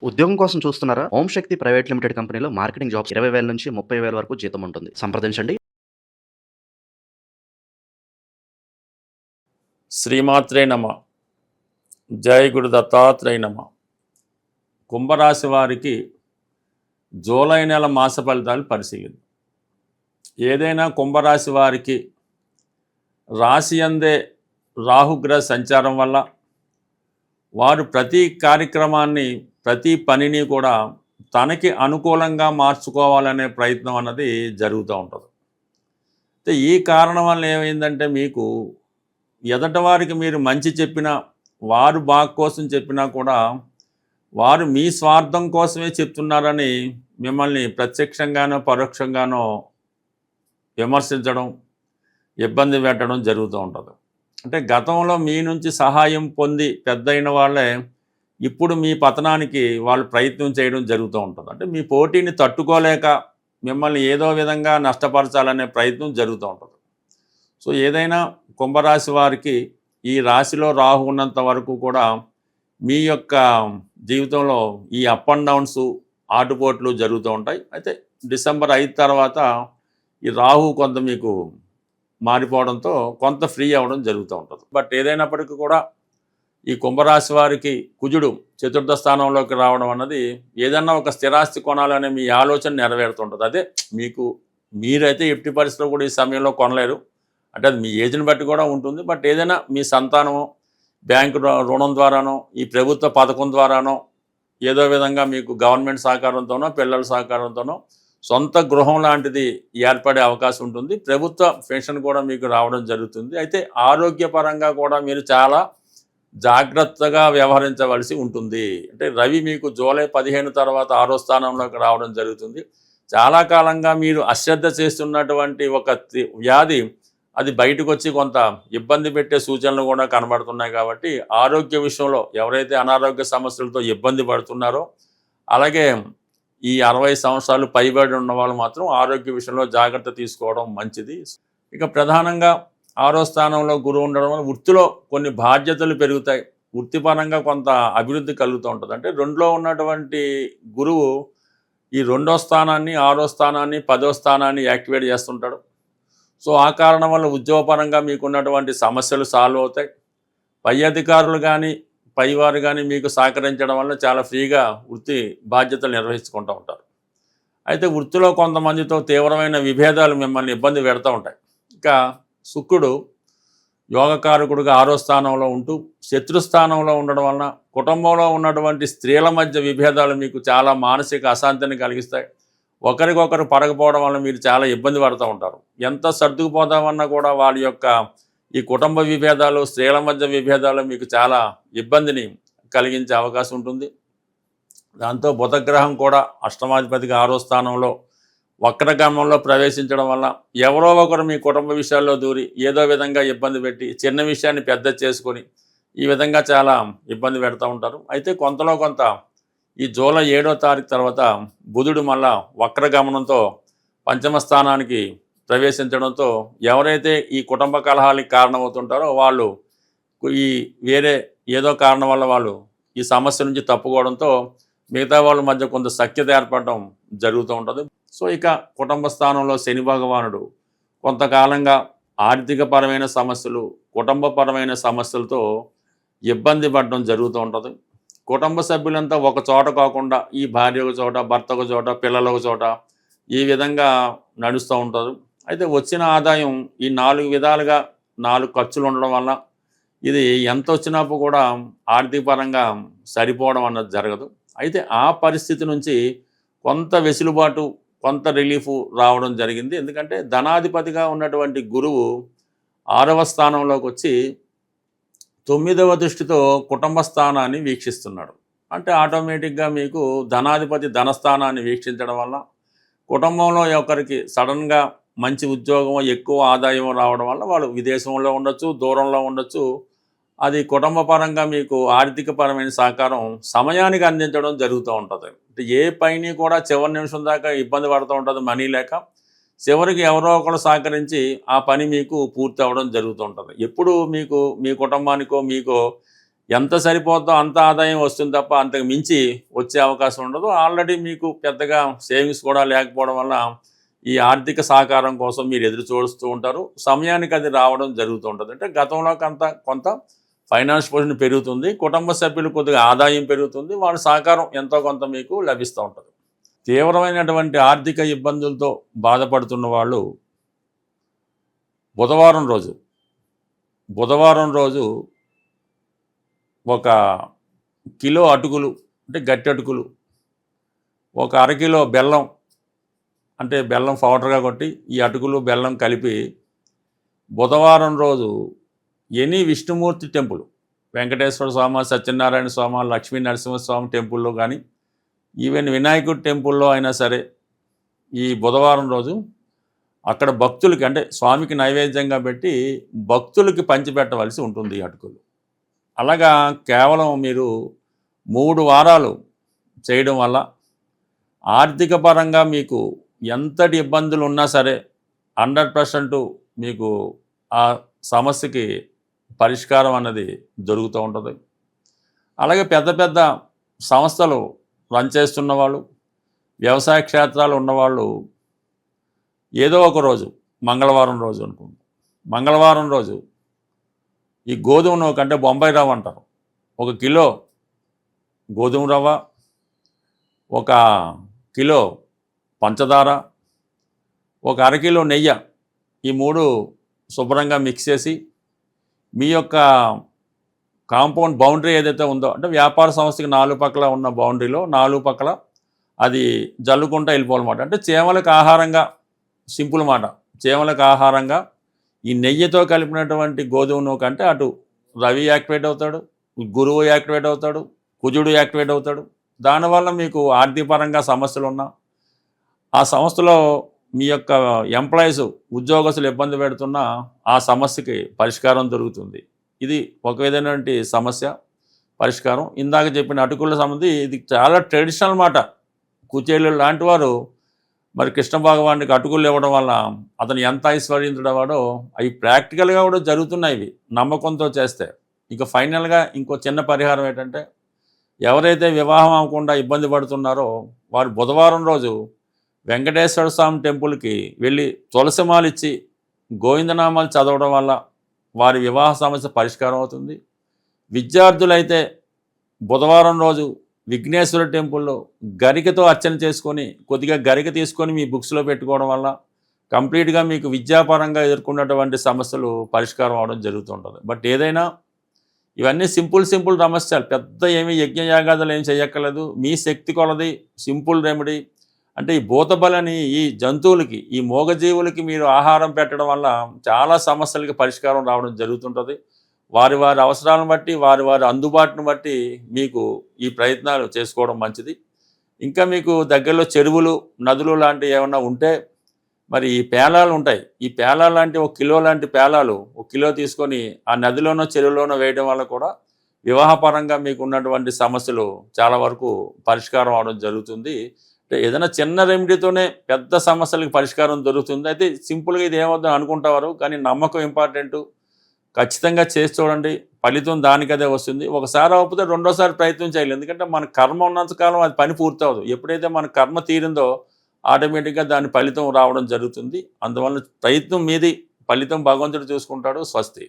ఉద్యోగం కోసం చూస్తున్నారా? ఓం శక్తి ప్రైవేట్ లిమిటెడ్ కంపెనీలో మార్కెటింగ్ జాబ్స్ 20,000 నుంచి 30,000 వరకు జీతం ఉంటుంది. సంప్రదించండి. శ్రీమాత్రే నమ. జై గురు దత్తాత్రేయ నమ. కుంభరాశి వారికి జూలై నెల మాస ఫలితాలు పరిశీలిద్దాం. ఏదైనా కుంభరాశి వారికి రాశి అందే రాహుగ్రహ సంచారం వల్ల వారు ప్రతి కార్యక్రమాన్ని ప్రతి పనిని కూడా తనకి అనుకూలంగా మార్చుకోవాలనే ప్రయత్నం అన్నది జరుగుతూ ఉంటుంది. అయితే ఈ కారణం వల్ల ఏమైందంటే మీకు ఎదటి వారికి మీరు మంచి చెప్పినా వారు బాగు కోసం చెప్పినా కూడా వారు మీ స్వార్థం కోసమే చెప్తున్నారని మిమ్మల్ని ప్రత్యక్షంగానో పరోక్షంగానో విమర్శించడం, ఇబ్బంది పెట్టడం జరుగుతూ ఉంటుంది. అంటే గతంలో మీ నుంచి సహాయం పొంది పెద్దయిన వాళ్ళే ఇప్పుడు మీ పతనానికి వాళ్ళు ప్రయత్నం చేయడం జరుగుతూ ఉంటుంది. అంటే మీ పోటీని తట్టుకోలేక మిమ్మల్ని ఏదో విధంగా నష్టపరచాలనే ప్రయత్నం జరుగుతూ ఉంటుంది. సో ఏదైనా కుంభరాశి వారికి ఈ రాశిలో రాహు ఉన్నంత వరకు కూడా మీ యొక్క జీవితంలో ఈ అప్ అండ్ డౌన్స్ ఆటుపోట్లు జరుగుతూ ఉంటాయి. అయితే డిసెంబర్ 5 తర్వాత ఈ రాహు కొంత మీకు మారిపోవడంతో కొంత ఫ్రీ అవ్వడం జరుగుతూ ఉంటుంది. బట్ ఏదైనప్పటికీ కూడా ఈ కుంభరాశి వారికి కుజుడు చతుర్థ స్థానంలోకి రావడం అన్నది ఏదన్నా ఒక స్థిరాస్తి కొనాలనే మీ ఆలోచన నెరవేరుతుంటుంది. అదే మీరైతే ఎట్టి పరిస్థితుల్లో కూడా ఈ సమయంలో కొనలేరు. అంటే అది మీ ఏజ్ని బట్టి కూడా ఉంటుంది. బట్ ఏదైనా మీ సంతానమో బ్యాంకు రుణం ద్వారానో ఈ ప్రభుత్వ పథకం ద్వారానో ఏదో విధంగా మీకు గవర్నమెంట్ సహకారంతోనో పిల్లల సహకారంతోనో సొంత గృహం లాంటిది ఏర్పడే అవకాశం ఉంటుంది. ప్రభుత్వ పెన్షన్ కూడా మీకు రావడం జరుగుతుంది. అయితే ఆరోగ్యపరంగా కూడా మీరు చాలా జాగ్రత్తగా వ్యవహరించవలసి ఉంటుంది. అంటే రవి మీకు జూలై 15 తర్వాత 6వ స్థానంలోకి రావడం జరుగుతుంది. చాలా కాలంగా మీరు అశ్రద్ధ చేస్తున్నటువంటి ఒక వ్యాధి అది బయటకు వచ్చి కొంత ఇబ్బంది పెట్టే సూచనలు కూడా కనబడుతున్నాయి. కాబట్టి ఆరోగ్య విషయంలో ఎవరైతే అనారోగ్య సమస్యలతో ఇబ్బంది పడుతున్నారో అలాగే ఈ 60 సంవత్సరాలు పైబడి ఉన్న వాళ్ళు మాత్రం ఆరోగ్య విషయంలో జాగ్రత్త తీసుకోవడం మంచిది. ఇక ప్రధానంగా 6వ స్థానంలో గురువు ఉండడం వల్ల వృత్తిలో కొన్ని బాధ్యతలు పెరుగుతాయి. వృత్తిపరంగా కొంత అభివృద్ధి కలుగుతూ ఉంటుంది. అంటే 2లో ఉన్నటువంటి గురువు ఈ 2వ స్థానాన్ని 6వ స్థానాన్ని 10వ స్థానాన్ని యాక్టివేట్ చేస్తుంటాడు. సో ఆ కారణం వల్ల ఉద్యోగపరంగా మీకున్నటువంటి సమస్యలు సాల్వ్ అవుతాయి. పై అధికారులు కానీ పైవారు కానీ మీకు సహకరించడం వల్ల చాలా ఫ్రీగా వృత్తి బాధ్యతలు నిర్వహించుకుంటూ ఉంటారు. అయితే వృత్తిలో కొంతమందితో తీవ్రమైన విభేదాలు మిమ్మల్ని ఇబ్బంది పెడుతూ ఉంటాయి. ఇంకా శుక్రుడు యోగకారకుడుగా 6వ స్థానంలో ఉంటూ శత్రుస్థానంలో ఉండడం వలన కుటుంబంలో ఉన్నటువంటి స్త్రీల మధ్య విభేదాలు మీకు చాలా మానసిక అశాంతిని కలిగిస్తాయి. ఒకరికొకరు పడకపోవడం వల్ల మీరు చాలా ఇబ్బంది పడుతూ ఉంటారు. ఎంత సర్దుకుపోదామన్నా కూడా వాళ్ళ యొక్క ఈ కుటుంబ విభేదాలు స్త్రీల మధ్య విభేదాలు మీకు చాలా ఇబ్బందిని కలిగించే అవకాశం ఉంటుంది. దాంతో బుధగ్రహం కూడా అష్టమాధిపతిగా 6వ స్థానంలో వక్రగమనంలో ప్రవేశించడం వల్ల ఎవరో ఒకరు మీ కుటుంబ విషయాల్లో దూరి ఏదో విధంగా ఇబ్బంది పెట్టి చిన్న విషయాన్ని పెద్ద చేసుకొని ఈ విధంగా చాలా ఇబ్బంది పెడుతూ ఉంటారు. అయితే కొంతలో కొంత ఈ జూలై 7వ తారీఖు తర్వాత బుధుడు మళ్ళా వక్రగమనంతో పంచమ స్థానానికి ప్రవేశించడంతో ఎవరైతే ఈ కుటుంబ కలహాలకి కారణమవుతుంటారో వాళ్ళు ఈ వేరే ఏదో కారణం వల్ల వాళ్ళు ఈ సమస్య నుంచి తప్పుకోవడంతో మిగతా వాళ్ళ మధ్య కొంత సఖ్యత ఏర్పడడం జరుగుతూ ఉంటుంది. సో ఇక కుటుంబ స్థానంలో శని భగవానుడు కొంతకాలంగా ఆర్థికపరమైన సమస్యలు కుటుంబపరమైన సమస్యలతో ఇబ్బంది పడడం జరుగుతూ ఉంటుంది. కుటుంబ సభ్యులంతా ఒక చోట కాకుండా ఈ భార్య ఒక చోట భర్త ఒక చోట పిల్లలు ఒక చోట ఈ విధంగా నడుస్తూ ఉంటారు. అయితే వచ్చిన ఆదాయం ఈ 4 విధాలుగా 4 ఖర్చులు ఉండడం వల్ల ఇది ఎంత వచ్చినప్పుడు కూడా ఆర్థికపరంగా సరిపోవడం అన్నది జరగదు. అయితే ఆ పరిస్థితి నుంచి కొంత వెసులుబాటు కొంత రిలీఫ్ రావడం జరిగింది. ఎందుకంటే ధనాధిపతిగా ఉన్నటువంటి గురువు 6వ స్థానంలోకి వచ్చి 9వ దృష్టితో కుటుంబ స్థానాన్ని వీక్షిస్తున్నాడు. అంటే ఆటోమేటిక్గా మీకు ధనాధిపతి ధనస్థానాన్ని వీక్షించడం వల్ల కుటుంబంలో ఒకరికి సడన్గా మంచి ఉద్యోగం ఎక్కువ ఆదాయం రావడం వల్ల వాళ్ళు విదేశంలో ఉండొచ్చు దూరంలో ఉండొచ్చు. అది కుటుంబ పరంగా మీకు ఆర్థికపరమైన సహకారం సమయానికి అందించడం జరుగుతూ ఉంటుంది. అంటే ఏ పైని కూడా చివరి నిమిషం దాకా ఇబ్బంది పడుతూ ఉంటుంది మనీ లేక. చివరికి ఎవరో ఒకరు సహకరించి ఆ పని మీకు పూర్తి అవ్వడం జరుగుతూ ఉంటుంది. ఎప్పుడు మీకు మీ కుటుంబానికో మీకో ఎంత సరిపోద్దో అంత ఆదాయం వస్తుంది తప్ప అంతకు మించి వచ్చే అవకాశం ఉండదు. ఆల్రెడీ మీకు పెద్దగా సేవింగ్స్ కూడా లేకపోవడం వల్ల ఈ ఆర్థిక సహకారం కోసం మీరు ఎదురు చూస్తూ ఉంటారు. సమయానికి అది రావడం జరుగుతూ ఉంటుంది. అంటే గతంలో కొంత ఫైనాన్స్ పొజిషన్ పెరుగుతుంది, కుటుంబ సభ్యులు కొద్దిగా ఆదాయం పెరుగుతుంది, వాళ్ళ సహకారం ఎంతో కొంత మీకు లభిస్తూ ఉంటుంది. తీవ్రమైనటువంటి ఆర్థిక ఇబ్బందులతో బాధపడుతున్న వాళ్ళు బుధవారం రోజు ఒక కిలో అటుకులు అంటే గట్టి అటుకులు, ఒక అరకిలో బెల్లం అంటే బెల్లం పౌడర్గా కొట్టి ఈ అటుకులు బెల్లం కలిపి బుధవారం రోజు ఎనీ విష్ణుమూర్తి టెంపుల్, వెంకటేశ్వర స్వామి, సత్యనారాయణ స్వామి, లక్ష్మీ నరసింహస్వామి టెంపుల్లో కానీ ఈవెన్ వినాయకుడి టెంపుల్లో అయినా సరే ఈ బుధవారం రోజు అక్కడ భక్తులకి అంటే స్వామికి నైవేద్యంగా పెట్టి భక్తులకి పంచిపెట్టవలసి ఉంటుంది ఈ అటుకులు. అలాగా కేవలం మీరు 3 వారాలు చేయడం వల్ల ఆర్థిక పరంగా మీకు ఎంతటి ఇబ్బందులు ఉన్నా సరే 100% మీకు ఆ సమస్యకి పరిష్కారం అన్నది దొరుకుతూ ఉంటుంది. అలాగే పెద్ద పెద్ద సంస్థలు రన్ చేస్తున్న వాళ్ళు, వ్యవసాయ క్షేత్రాలు ఉన్నవాళ్ళు ఏదో ఒక రోజు మంగళవారం రోజు అనుకోండి, మంగళవారం రోజు ఈ గోధుమ నూక అంటే బొంబాయి రవ్వ అంటారు, 1 కిలో గోధుమ రవ్వ, 1 కిలో పంచదార, 1 అరకిలో నెయ్యి, ఈ 3 శుభ్రంగా మిక్స్ చేసి మీ యొక్క కాంపౌండ్ బౌండరీ ఏదైతే ఉందో అంటే వ్యాపార సంస్థకి 4 పక్కల ఉన్న బౌండరీలో 4 పక్కల అది జల్లుకుంటూ వెళ్ళిపోవాలన్నమాట. అంటే చీమలకు ఆహారంగా, సింపుల్ మాట, చీమలకు ఆహారంగా ఈ నెయ్యితో కలిపినటువంటి గోధుమ నూక అంటే అటు రవి యాక్టివేట్ అవుతాడు, గురువు యాక్టివేట్ అవుతాడు, కుజుడు యాక్టివేట్ అవుతాడు. దానివల్ల మీకు ఆర్థికపరంగా సమస్యలు ఉన్నా ఆ సంస్థలో మీ యొక్క ఎంప్లాయీస్, ఉద్యోగస్తులు ఇబ్బంది పెడుతున్నా ఆ సమస్యకి పరిష్కారం దొరుకుతుంది. ఇది ఒక విధమైనటువంటి సమస్య పరిష్కారం. ఇందాక చెప్పిన అటుకుల సంబంధి ఇది చాలా ట్రెడిషనల్ మాట. కుచేలు లాంటి వారు మరి కృష్ణ భగవానికి అటుకులు ఇవ్వడం వల్ల అతను ఎంత ఐశ్వర్యంతుడవాడో అవి ప్రాక్టికల్గా కూడా జరుగుతున్నాయి. ఇవి నమ్మకంతో చేస్తే. ఇక ఫైనల్గా ఇంకో చిన్న పరిహారం ఏంటంటే, ఎవరైతే వివాహం అవ్వకుండా ఇబ్బంది పడుతున్నారో వారు బుధవారం రోజు వెంకటేశ్వర స్వామి టెంపుల్కి వెళ్ళి తులసిమాల ఇచ్చి గోవిందనామాలు చదవడం వల్ల వారి వివాహ సమస్య పరిష్కారం అవుతుంది. విద్యార్థులైతే బుధవారం రోజు విఘ్నేశ్వర టెంపుల్లో గరికతో అర్చన చేసుకొని కొద్దిగా గరిక తీసుకొని మీ బుక్స్లో పెట్టుకోవడం వల్ల కంప్లీట్గా మీకు విద్యాపరంగా ఎదుర్కొన్నటువంటి సమస్యలు పరిష్కారం అవడం జరుగుతుంటుంది. బట్ ఏదైనా ఇవన్నీ సింపుల్ సమస్యలు, పెద్ద ఏమీ యజ్ఞయాగాదులు ఏం చేయక్కర్లేదు. మీ శక్తి కొలది సింపుల్ రెమెడీ. అంటే ఈ భూతబలని ఈ జంతువులకి, ఈ మూగజీవులకి మీరు ఆహారం పెట్టడం వల్ల చాలా సమస్యలకి పరిష్కారం రావడం జరుగుతుంటుంది. వారి అవసరాలను బట్టి, వారి అందుబాటును బట్టి మీకు ఈ ప్రయత్నాలు చేసుకోవడం మంచిది. ఇంకా మీకు దగ్గరలో చెరువులు, నదులు లాంటివి ఏమన్నా ఉంటే మరి ఈ పేలాలు ఉంటాయి. ఈ పేలాలు లాంటి 1 కిలో లాంటి పేలాలు 1 కిలో తీసుకొని ఆ నదిలోనో చెరువులోనో వేయడం వల్ల కూడా వివాహపరంగా మీకు ఉన్నటువంటి సమస్యలు చాలా వరకు పరిష్కారం అవడం జరుగుతుంది. అంటే ఏదైనా చిన్న రెమెడీతోనే పెద్ద సమస్యలకు పరిష్కారం దొరుకుతుంది. అయితే సింపుల్గా ఇది ఏమవుతుందని అనుకుంటారు, కానీ నమ్మకం ఇంపార్టెంటు. ఖచ్చితంగా చేసి చూడండి, ఫలితం దానికదే వస్తుంది. ఒకసారి అవ్వకపోతే రెండోసారి ప్రయత్నం చేయాలి. ఎందుకంటే మన కర్మ ఉన్నంతకాలం అది పని పూర్తవదు. ఎప్పుడైతే మన కర్మ తీరిందో ఆటోమేటిక్గా దాని ఫలితం రావడం జరుగుతుంది. అందువల్ల ప్రయత్నం మీది, ఫలితం భగవంతుడు చూసుకుంటాడు. స్వస్తి.